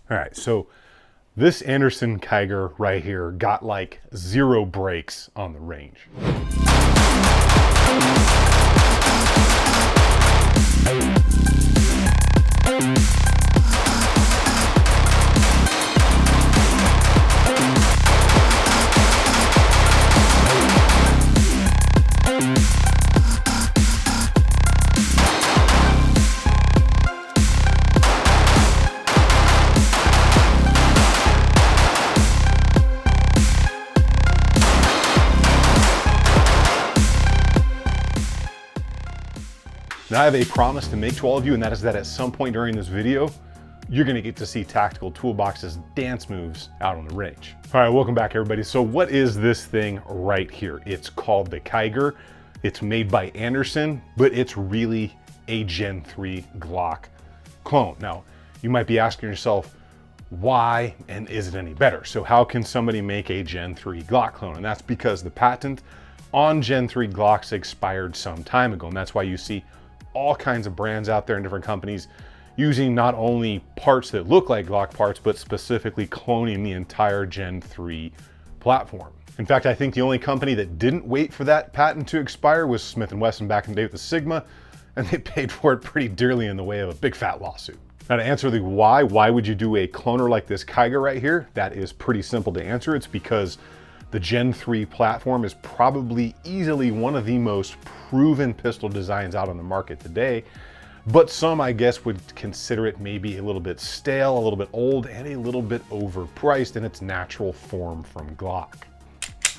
All right, so this Anderson Kiger right here got like 0 brakes on the range. Now I have a promise to make to all of you, and that is that at some point during this video, you're gonna get to see Tactical Toolbox's dance moves out on the range. All right, welcome back everybody. So what is this thing right here? It's called the Kiger. It's made by Anderson, but it's really a Gen 3 Glock clone. Now, you might be asking yourself, why and is it any better? So how can somebody make a Gen 3 Glock clone? And that's because the patent on Gen 3 Glocks expired some time ago, and that's why you see all kinds of brands out there in different companies using not only parts that look like Glock parts, but specifically cloning the entire Gen 3 platform. In fact, I think the only company that didn't wait for that patent to expire was Smith & Wesson back in the day with the Sigma, and they paid for it pretty dearly in the way of a big fat lawsuit. Now to answer the why would you do a cloner like this Kiger right here? That is pretty simple to answer. It's because the Gen 3 platform is probably easily one of the most proven pistol designs out on the market today, but some, I guess, would consider it maybe a little bit stale, a little bit old, and a little bit overpriced in its natural form from Glock.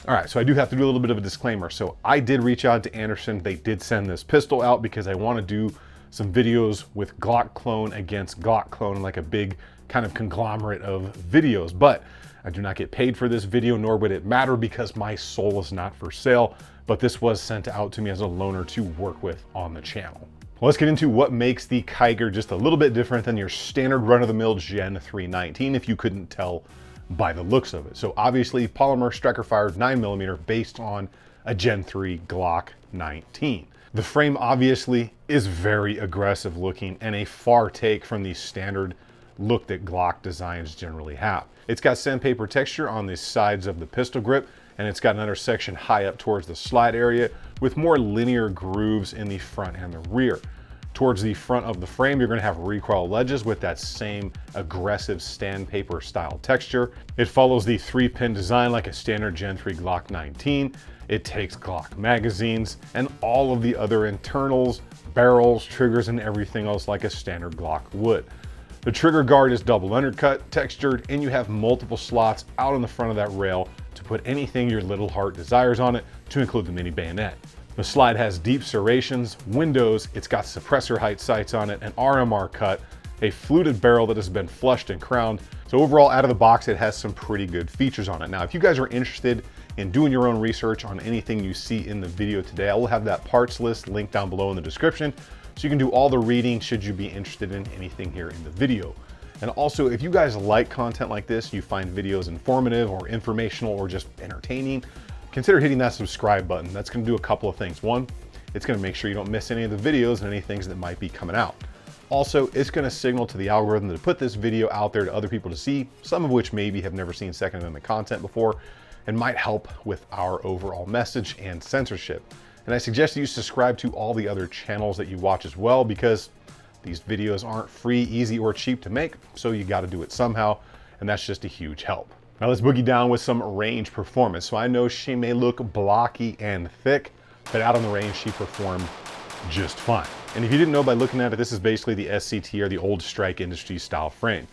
All right, so I do have to do a little bit of a disclaimer. So I did reach out to Anderson. They did send this pistol out because I want to do some videos with Glock clone against Glock clone, like a big kind of conglomerate of videos, but I do not get paid for this video, nor would it matter because my soul is not for sale, but this was sent out to me as a loaner to work with on the channel. Well, let's get into what makes the Kiger just a little bit different than your standard run-of-the-mill Gen 319, if you couldn't tell by the looks of it. So obviously polymer striker fired 9mm based on a Gen 3 Glock 19. The frame obviously is very aggressive looking and a far take from the standard look that Glock designs generally have. It's got sandpaper texture on the sides of the pistol grip, and it's got another section high up towards the slide area with more linear grooves in the front and the rear. Towards the front of the frame, you're gonna have recoil ledges with that same aggressive sandpaper style texture. It follows the 3-pin design like a standard Gen 3 Glock 19. It takes Glock magazines and all of the other internals, barrels, triggers, and everything else like a standard Glock would. The trigger guard is double undercut, textured, and you have multiple slots out on the front of that rail to put anything your little heart desires on it, to include the mini bayonet. The slide has deep serrations, windows, it's got suppressor height sights on it, an RMR cut, a fluted barrel that has been flushed and crowned. So overall, out of the box, it has some pretty good features on it. Now, if you guys are interested in doing your own research on anything you see in the video today, I will have that parts list linked down below in the description, so you can do all the reading should you be interested in anything here in the video. And also, if you guys like content like this, you find videos informative or informational or just entertaining, consider hitting that subscribe button. That's gonna do a couple of things. One, it's gonna make sure you don't miss any of the videos and any things that might be coming out. Also, it's gonna signal to the algorithm to put this video out there to other people to see, some of which maybe have never seen Second Amendment content before, and might help with our overall message and censorship. And I suggest that you subscribe to all the other channels that you watch as well, because these videos aren't free, easy, or cheap to make, so you gotta do it somehow, and that's just a huge help. Now let's boogie down with some range performance. So I know she may look blocky and thick, but out on the range, she performed just fine. And if you didn't know by looking at it, this is basically the SCT, or the old Strike Industries style frame.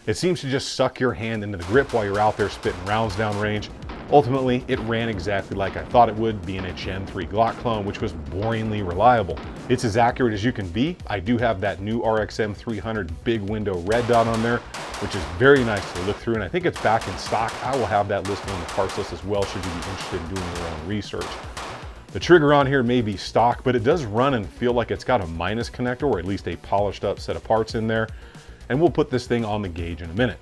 It seems to just suck your hand into the grip while you're out there spitting rounds downrange. Ultimately, it ran exactly like I thought it would, being a Gen 3 Glock clone, which was boringly reliable. It's as accurate as you can be. I do have that new RXM 300 big window red dot on there, which is very nice to look through, and I think it's back in stock. I will have that listed on the parts list as well, should you be interested in doing your own research. The trigger on here may be stock, but it does run and feel like it's got a minus connector, or at least a polished up set of parts in there. And we'll put this thing on the gauge in a minute.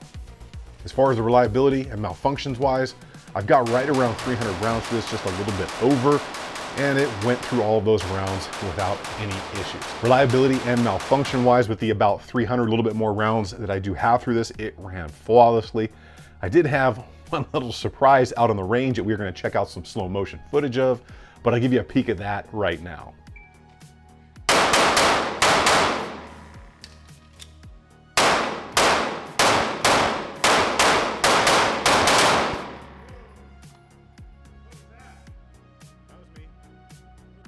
As far as the reliability and malfunctions wise, I've got right around 300 rounds for this, just a little bit over. and it went through all of those rounds without any issues. Reliability and malfunction wise, with the about 300, a little bit more rounds that I do have through this, it ran flawlessly. I did have one little surprise out on the range that we're gonna check out some slow motion footage of, but I'll give you a peek at that right now.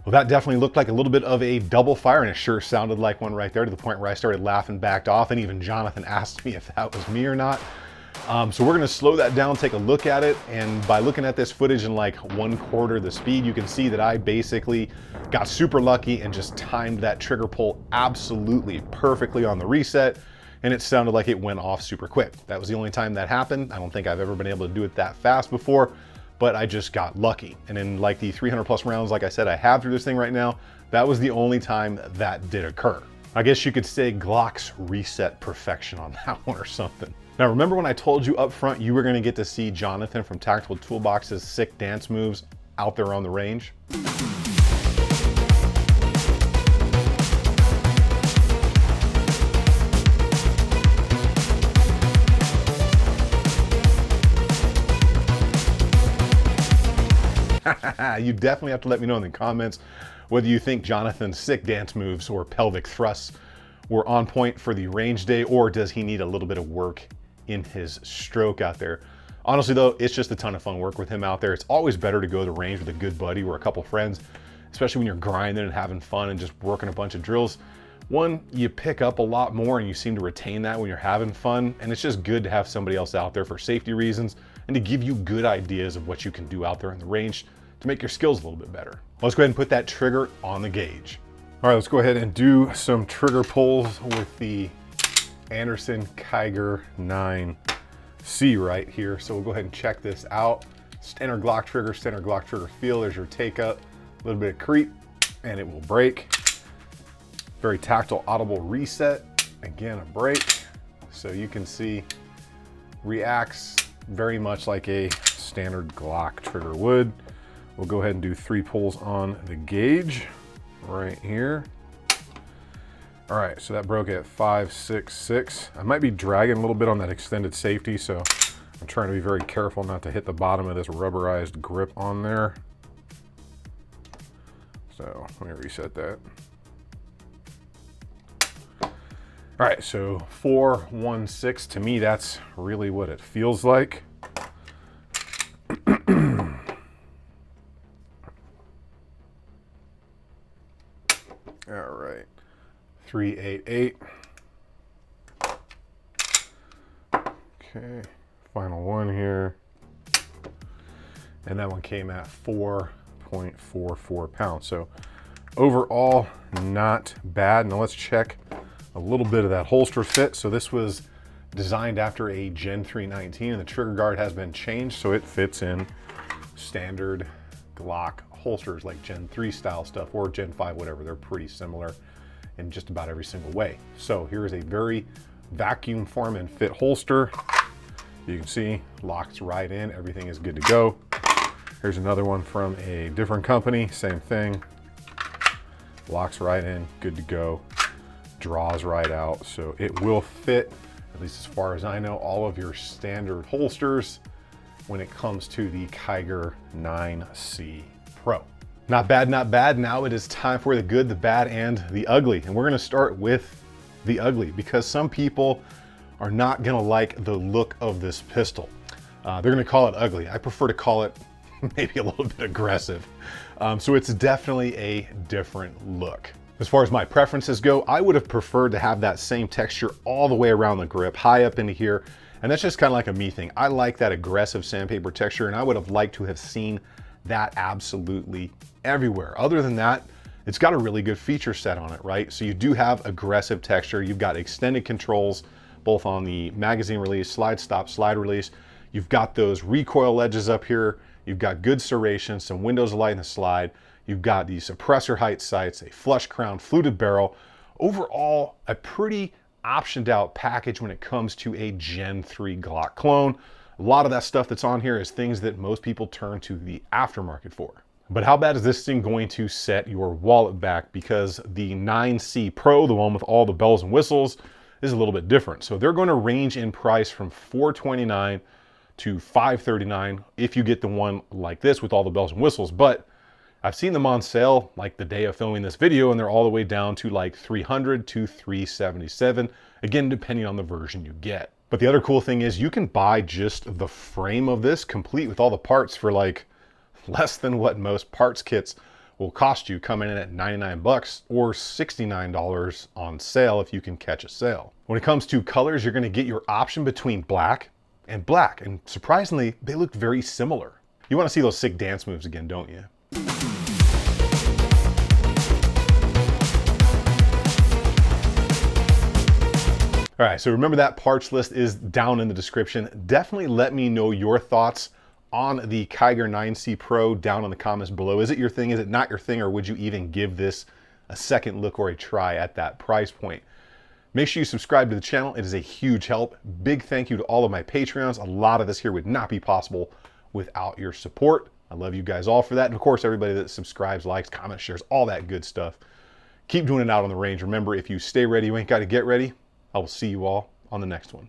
Well, that definitely looked like a little bit of a double fire, and it sure sounded like one right there, to the point where I started laughing, backed off, and even Jonathan asked me if that was me or not. So we're gonna slow that down, take a look at it, and by looking at this footage in like 1/4 the speed, you can see that I basically got super lucky and just timed that trigger pull absolutely perfectly on the reset, and it sounded like it went off super quick. That was the only time that happened. I don't think I've ever been able to do it that fast before, but I just got lucky. And in like the 300 plus rounds, like I said, I have through this thing right now, that was the only time that did occur. I guess you could say Glock's reset perfection on that one or something. Now, remember when I told you up front you were gonna get to see Jonathan from Tactical Toolbox's sick dance moves out there on the range? You definitely have to let me know in the comments whether you think Jonathan's sick dance moves or pelvic thrusts were on point for the range day, or does he need a little bit of work in his stroke out there. Honestly though, it's just a ton of fun work with him out there. It's always better to go to the range with a good buddy or a couple friends, especially when you're grinding and having fun and just working a bunch of drills. One, you pick up a lot more and you seem to retain that when you're having fun, and it's just good to have somebody else out there for safety reasons and to give you good ideas of what you can do out there in the range to make your skills a little bit better. Let's go ahead and put that trigger on the gauge. All right, let's go ahead and do some trigger pulls with the Manufacturing Kiger 9C right here. So we'll go ahead and check this out. Standard Glock trigger feel. There's your take up, a little bit of creep, and it will break. Very tactile, audible reset. Again, a break. So you can see reacts very much like a standard Glock trigger would. We'll go ahead and do 3 pulls on the gauge right here. All right, so that broke at 566. I might be dragging a little bit on that extended safety, so I'm trying to be very careful not to hit the bottom of this rubberized grip on there. So let me reset that. All right, so 416, to me, that's really what it feels like. All right, 388. Okay, final one here. And that one came at 4.44 pounds. So overall, not bad. Now let's check a little bit of that holster fit. So this was designed after a Gen 319, and the trigger guard has been changed, so it fits in standard Glock holsters like Gen 3 style stuff or Gen 5, whatever. They're pretty similar in just about every single way. So here is a very vacuum form and fit holster. You can see locks right in, everything is good to go. Here's another one from a different company, same thing. Locks right in, good to go. Draws right out, so it will fit, at least as far as I know, all of your standard holsters when it comes to the Kiger 9C Pro. Not bad, not bad. Now it is time for the good, the bad, and the ugly. And we're gonna start with the ugly, because some people are not gonna like the look of this pistol. They're gonna call it ugly. I prefer to call it maybe a little bit aggressive. So it's definitely a different look. As far as my preferences go, I would have preferred to have that same texture all the way around the grip, high up into here. And that's just kind of like a me thing. I like that aggressive sandpaper texture, and I would have liked to have seen that absolutely everywhere. Other than that, it's got a really good feature set on it, right? So you do have aggressive texture. You've got extended controls, both on the magazine release, slide stop, slide release. You've got those recoil edges up here. You've got good serration, some windows of light in the slide. You've got the suppressor height sights, a flush crown, fluted barrel. Overall, a pretty optioned out package when it comes to a Gen 3 Glock clone. A lot of that stuff that's on here is things that most people turn to the aftermarket for. But how bad is this thing going to set your wallet back? Because the 9C Pro, the one with all the bells and whistles, is a little bit different. So they're going to range in price from $429 to $539 if you get the one like this with all the bells and whistles. But I've seen them on sale like the day of filming this video, and they're all the way down to like $300 to $377, again, depending on the version you get. But the other cool thing is you can buy just the frame of this complete with all the parts for like less than what most parts kits will cost you, coming in at 99 bucks or $69 on sale if you can catch a sale. When it comes to colors, you're gonna get your option between black and black, and surprisingly, they look very similar. You wanna see those sick dance moves again, don't you? All right, so remember that parts list is down in the description. Definitely let me know your thoughts on the Kiger 9C Pro down in the comments below. Is it your thing? Is it not your thing? Or would you even give this a second look or a try at that price point? Make sure you subscribe to the channel. It is a huge help. Big thank you to all of my Patreons. A lot of this here would not be possible without your support. I love you guys all for that. And of course, everybody that subscribes, likes, comments, shares, all that good stuff. Keep doing it out on the range. Remember, if you stay ready, you ain't got to get ready. I will see you all on the next one.